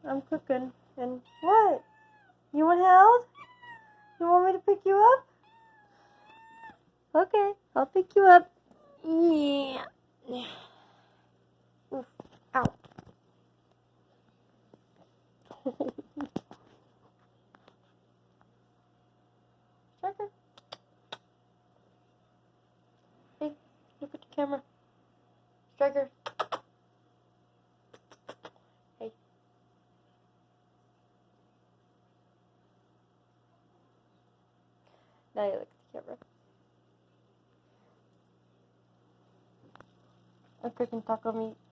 I'm cooking. And what? You want held? You want me to pick you up? Okay, I'll pick you up. Yeah. Oof. Ow. Striker. Hey, look at the camera. Striker. Hey. Now you look at the camera. I'm cooking taco meat.